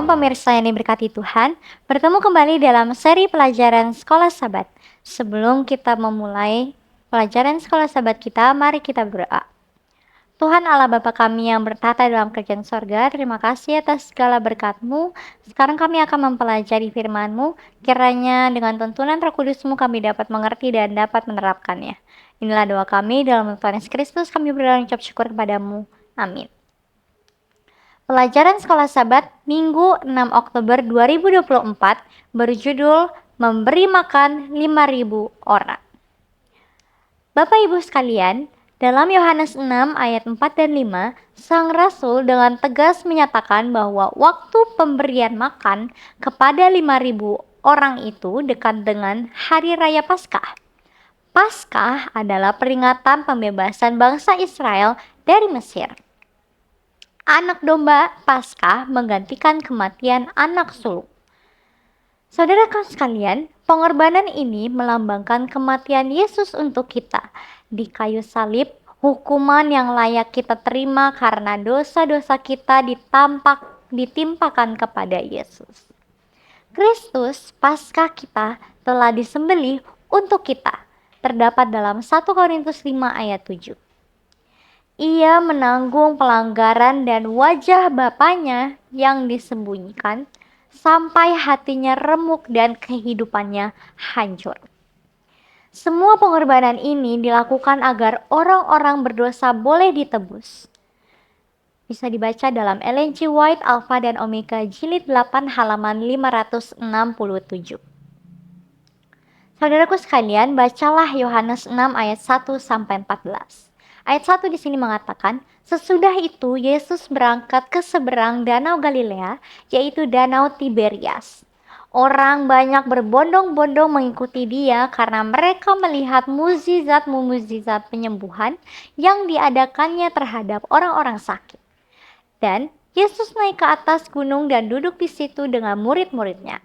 Shalom pemirsa yang diberkati Tuhan, bertemu kembali dalam seri pelajaran Sekolah Sabat. Sebelum kita memulai pelajaran Sekolah Sabat kita, mari kita berdoa. Tuhan Allah Bapa kami yang bertata dalam kerajaan sorga, terima kasih atas segala berkat-Mu. Sekarang kami akan mempelajari firman-Mu, kiranya dengan tuntunan Roh Kudus-Mu kami dapat mengerti dan dapat menerapkannya. Inilah doa kami dalam Tuhan Yesus Kristus, kami berdoa dan ucap syukur kepada-Mu. Amin. Pelajaran Sekolah Sabat Minggu 6 Oktober 2024 berjudul Memberi Makan 5.000 Orang. Bapak Ibu sekalian, dalam Yohanes 6 ayat 4 dan 5, Sang Rasul dengan tegas menyatakan bahwa waktu pemberian makan kepada 5.000 orang itu dekat dengan Hari Raya Paskah. Paskah adalah peringatan pembebasan bangsa Israel dari Mesir. Anak domba Paskah menggantikan kematian anak sulung. Saudaraku sekalian, pengorbanan ini melambangkan kematian Yesus untuk kita. Di kayu salib, hukuman yang layak kita terima karena dosa-dosa kita ditimpakan kepada Yesus. Kristus, Paskah kita, telah disembelih untuk kita. Terdapat dalam 1 Korintus 5 ayat 7. Ia menanggung pelanggaran dan wajah Bapaknya yang disembunyikan sampai hatinya remuk dan kehidupannya hancur. Semua pengorbanan ini dilakukan agar orang-orang berdosa boleh ditebus. Bisa dibaca dalam Ellen G. White, Alpha dan Omega, jilid 8 halaman 567. Saudaraku sekalian, bacalah Yohanes 6 ayat 1 sampai 14. Ayat 1 di sini mengatakan, sesudah itu Yesus berangkat ke seberang Danau Galilea, yaitu Danau Tiberias. Orang banyak berbondong-bondong mengikuti Dia karena mereka melihat mukjizat-mukjizat penyembuhan yang diadakannya terhadap orang-orang sakit. Dan Yesus naik ke atas gunung dan duduk di situ dengan murid-muridnya.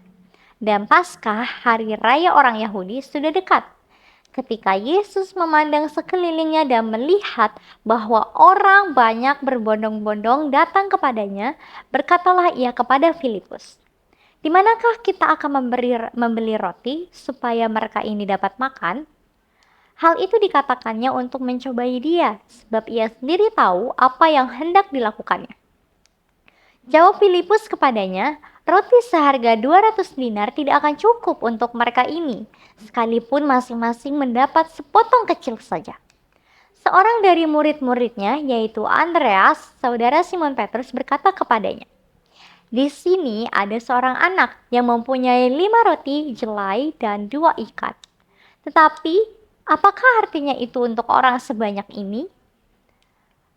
Dan Paskah, hari raya orang Yahudi, sudah dekat. Ketika Yesus memandang sekelilingnya dan melihat bahwa orang banyak berbondong-bondong datang kepadanya, berkatalah ia kepada Filipus, "Di manakah kita akan membeli roti supaya mereka ini dapat makan?" Hal itu dikatakannya untuk mencobai Dia, sebab ia sendiri tahu apa yang hendak dilakukannya. Jawab Filipus kepadanya, "Roti seharga 200 dinar tidak akan cukup untuk mereka ini, sekalipun masing-masing mendapat sepotong kecil saja." Seorang dari murid-muridnya, yaitu Andreas, saudara Simon Petrus, berkata kepadanya, "Di sini ada seorang anak yang mempunyai 5 roti jelai dan 2 ikan. Tetapi, apakah artinya itu untuk orang sebanyak ini?"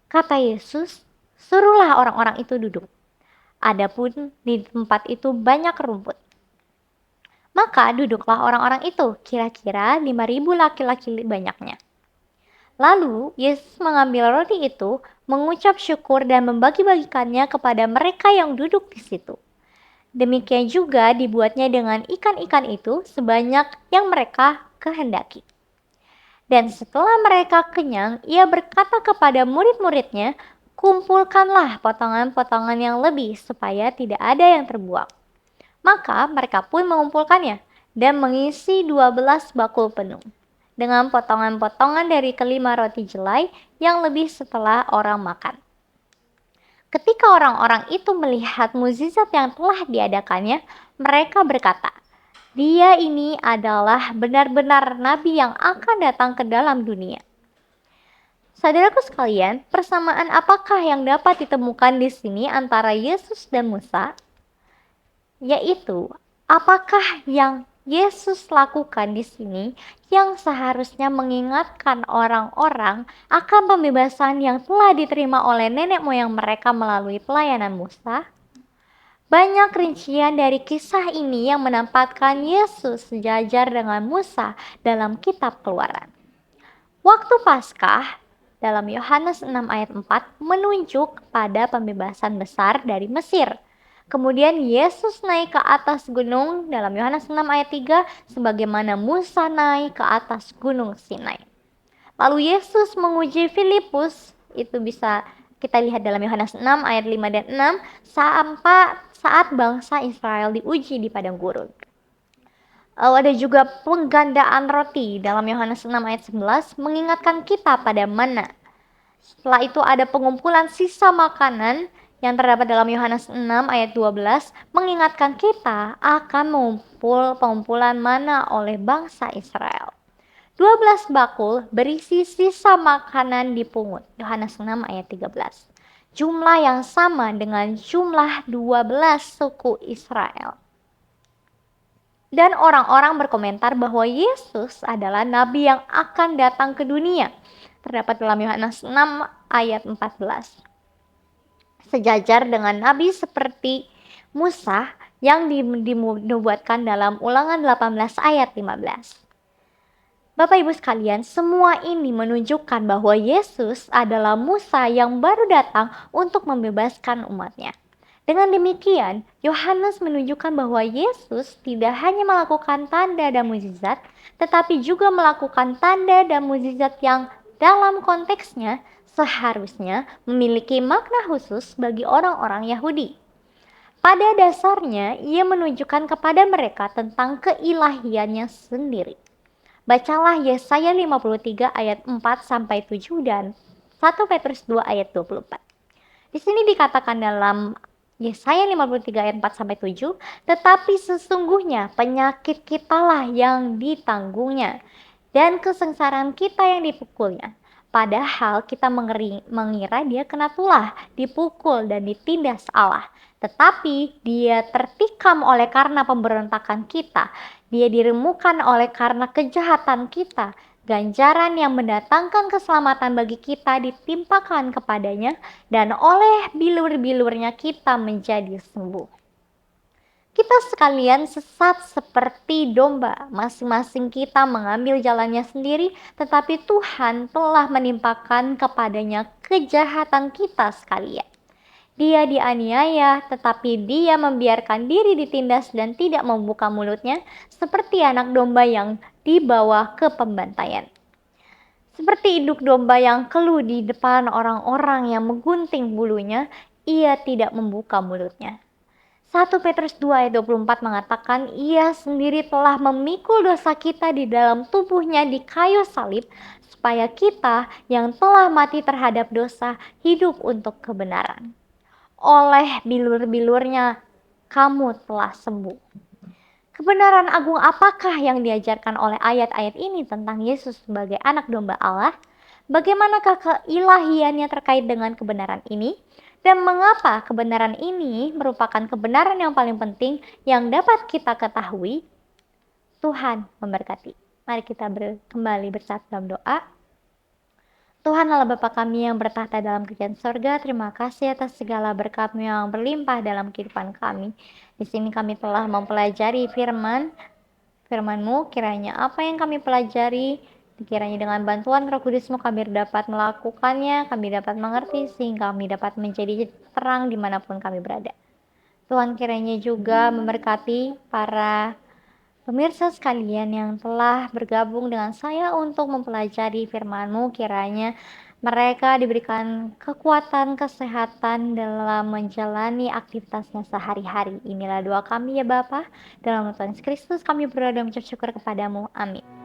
Kata Yesus, "Suruhlah orang-orang itu duduk." Adapun di tempat itu banyak rumput. Maka duduklah orang-orang itu, kira-kira 5.000 laki-laki banyaknya. Lalu Yesus mengambil roti itu, mengucap syukur dan membagi-bagikannya kepada mereka yang duduk di situ. Demikian juga dibuatnya dengan ikan-ikan itu sebanyak yang mereka kehendaki. Dan setelah mereka kenyang, ia berkata kepada murid-muridnya, "Kumpulkanlah potongan-potongan yang lebih supaya tidak ada yang terbuang." Maka mereka pun mengumpulkannya dan mengisi 12 bakul penuh dengan potongan-potongan dari kelima roti jelai yang lebih setelah orang makan. Ketika orang-orang itu melihat mukjizat yang telah diadakannya, mereka berkata, "Dia ini adalah benar-benar nabi yang akan datang ke dalam dunia." Saudaraku sekalian, persamaan apakah yang dapat ditemukan di sini antara Yesus dan Musa? Yaitu, apakah yang Yesus lakukan di sini yang seharusnya mengingatkan orang-orang akan pembebasan yang telah diterima oleh nenek moyang mereka melalui pelayanan Musa? Banyak rincian dari kisah ini yang menempatkan Yesus sejajar dengan Musa dalam kitab Keluaran. Waktu Paskah dalam Yohanes 6 ayat 4 menunjuk pada pembebasan besar dari Mesir. Kemudian Yesus naik ke atas gunung dalam Yohanes 6 ayat 3 sebagaimana Musa naik ke atas gunung Sinai. Lalu Yesus menguji Filipus, itu bisa kita lihat dalam Yohanes 6 ayat 5 dan 6 saat bangsa Israel diuji di padang gurun. Lalu ada juga penggandaan roti dalam Yohanes 6 ayat 11 mengingatkan kita pada mana. Setelah itu ada pengumpulan sisa makanan yang terdapat dalam Yohanes 6 ayat 12 mengingatkan kita akan pengumpulan mana oleh bangsa Israel. 12 bakul berisi sisa makanan dipungut. Yohanes 6 ayat 13. Jumlah yang sama dengan jumlah 12 suku Israel. Dan orang-orang berkomentar bahwa Yesus adalah nabi yang akan datang ke dunia. Terdapat dalam Yohanes 6 ayat 14. Sejajar dengan nabi seperti Musa yang dinubuatkan dalam Ulangan 18 ayat 15. Bapak Ibu sekalian, semua ini menunjukkan bahwa Yesus adalah Musa yang baru datang untuk membebaskan umatnya. Dengan demikian, Yohanes menunjukkan bahwa Yesus tidak hanya melakukan tanda dan mukjizat, tetapi juga melakukan tanda dan mukjizat yang dalam konteksnya seharusnya memiliki makna khusus bagi orang-orang Yahudi. Pada dasarnya, ia menunjukkan kepada mereka tentang keilahiannya sendiri. Bacalah Yesaya 53 ayat 4-7 dan 1 Petrus 2 ayat 24. Di sini dikatakan dalam Yesaya 53 ayat 4-7, tetapi sesungguhnya penyakit kitalah yang ditanggungnya dan kesengsaraan kita yang dipukulnya. Padahal kita mengira dia kena tulah, dipukul dan ditindas Allah. Tetapi dia tertikam oleh karena pemberontakan kita. Dia diremukkan oleh karena kejahatan kita. Ganjaran yang mendatangkan keselamatan bagi kita ditimpakan kepadanya, dan oleh bilur-bilurnya kita menjadi sembuh. Kita sekalian sesat seperti domba, masing-masing kita mengambil jalannya sendiri, tetapi Tuhan telah menimpakan kepadanya kejahatan kita sekalian. Dia dianiaya, tetapi dia membiarkan diri ditindas dan tidak membuka mulutnya, seperti anak domba yang dibawa ke pembantaian. Seperti induk domba yang keluh di depan orang-orang yang menggunting bulunya, ia tidak membuka mulutnya. 1 Petrus 2 ayat 24 mengatakan, ia sendiri telah memikul dosa kita di dalam tubuhnya di kayu salib, supaya kita yang telah mati terhadap dosa hidup untuk kebenaran. Oleh bilur-bilurnya kamu telah sembuh. Kebenaran agung apakah yang diajarkan oleh ayat-ayat ini tentang Yesus sebagai anak domba Allah? Bagaimanakah keilahiannya terkait dengan kebenaran ini? Dan mengapa kebenaran ini merupakan kebenaran yang paling penting yang dapat kita ketahui? Tuhan memberkati. Mari kita kembali bersatu dalam doa. Tuhan Allah Bapa kami yang bertahta dalam kerajaan sorga, terima kasih atas segala berkat-Mu yang berlimpah dalam kehidupan kami. Di sini kami telah mempelajari firman-Mu, kiranya apa yang kami pelajari, kiranya dengan bantuan Roh Kudus-Mu kami dapat melakukannya, kami dapat mengerti, sehingga kami dapat menjadi terang dimanapun kami berada. Tuhan kiranya juga memberkati para pemirsa sekalian yang telah bergabung dengan saya untuk mempelajari firman-Mu, kiranya mereka diberikan kekuatan, kesehatan dalam menjalani aktivitasnya sehari-hari. Inilah doa kami ya Bapa. Dalam nama Tuhan Yesus Kristus kami berdoa dan mengucap syukur kepadamu. Amin.